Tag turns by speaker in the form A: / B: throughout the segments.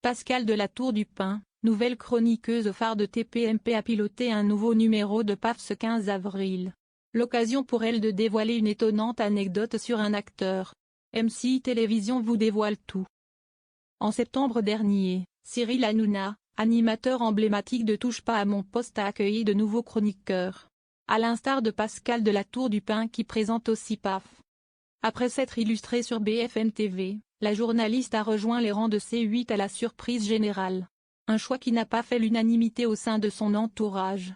A: Pascale de la Tour du Pin, nouvelle chroniqueuse phare de TPMP, a piloté un nouveau numéro de PAF ce 15 avril. L'occasion pour elle de dévoiler une étonnante anecdote sur un acteur. M6 Télévision vous dévoile tout. En septembre dernier, Cyril Hanouna, animateur emblématique de Touche pas à mon poste, a accueilli de nouveaux chroniqueurs. À l'instar de Pascale de la Tour du Pin qui présente aussi PAF. Après s'être illustrée sur BFM TV, la journaliste a rejoint les rangs de C8 à la surprise générale. Un choix qui n'a pas fait l'unanimité au sein de son entourage.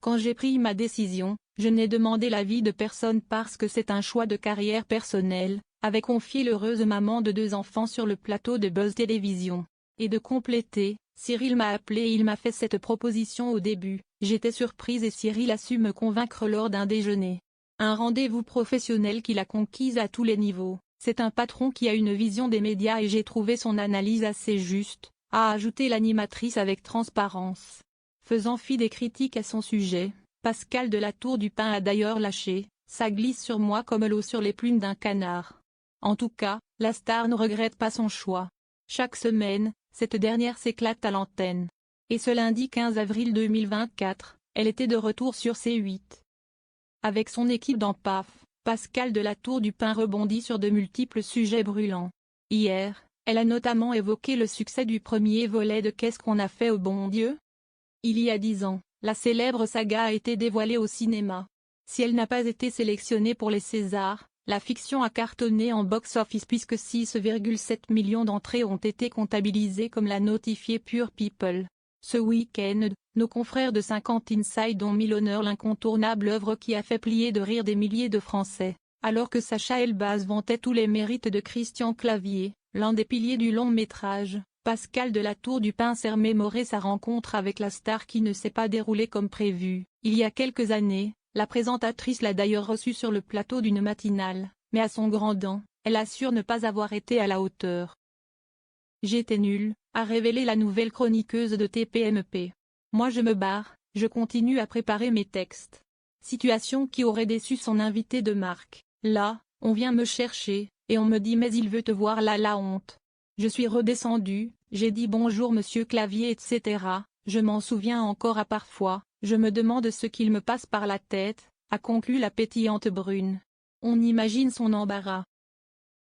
A: Quand j'ai pris ma décision, je n'ai demandé l'avis de personne parce que c'est un choix de carrière personnelle, avait confié l'heureuse maman de 2 enfants sur le plateau de Buzz Télévision. Et de compléter, Cyril m'a appelé et il m'a fait cette proposition au début, j'étais surprise et Cyril a su me convaincre lors d'un déjeuner. Un rendez-vous professionnel qu'il a conquise à tous les niveaux. C'est un patron qui a une vision des médias et j'ai trouvé son analyse assez juste, a ajouté l'animatrice avec transparence. Faisant fi des critiques à son sujet, Pascale de la Tour du Pin a d'ailleurs lâché « ça glisse sur moi comme l'eau sur les plumes d'un canard ». En tout cas, la star ne regrette pas son choix. Chaque semaine, cette dernière s'éclate à l'antenne. Et ce lundi 15 avril 2024, elle était de retour sur C8. Avec son équipe dans PAF, Pascale de la Tour du Pin rebondit sur de multiples sujets brûlants. Hier, elle a notamment évoqué le succès du premier volet de Qu'est-ce qu'on a fait au bon Dieu ? Il y a 10 ans, la célèbre saga a été dévoilée au cinéma. Si elle n'a pas été sélectionnée pour les Césars, la fiction a cartonné en box-office puisque 6,7 millions d'entrées ont été comptabilisées comme l'a notifié Pure People. Ce week-end, nos confrères de 50 Inside ont mis l'honneur l'incontournable œuvre qui a fait plier de rire des milliers de Français, alors que Sacha Elbaz vantait tous les mérites de Christian Clavier, l'un des piliers du long-métrage. Pascale de la Tour du Pin s'est remémoré sa rencontre avec la star qui ne s'est pas déroulée comme prévu. Il y a quelques années, la présentatrice l'a d'ailleurs reçue sur le plateau d'une matinale, mais à son grand dam, elle assure ne pas avoir été à la hauteur. J'étais nulle, a révélé la nouvelle chroniqueuse de TPMP. Moi je me barre, je continue à préparer mes textes. Situation qui aurait déçu son invité de marque. Là, on vient me chercher, et on me dit mais il veut te voir là, la honte. Je suis redescendue, j'ai dit bonjour monsieur Clavier etc. Je m'en souviens encore à parfois, je me demande ce qu'il me passe par la tête, a conclu la pétillante brune. On imagine son embarras.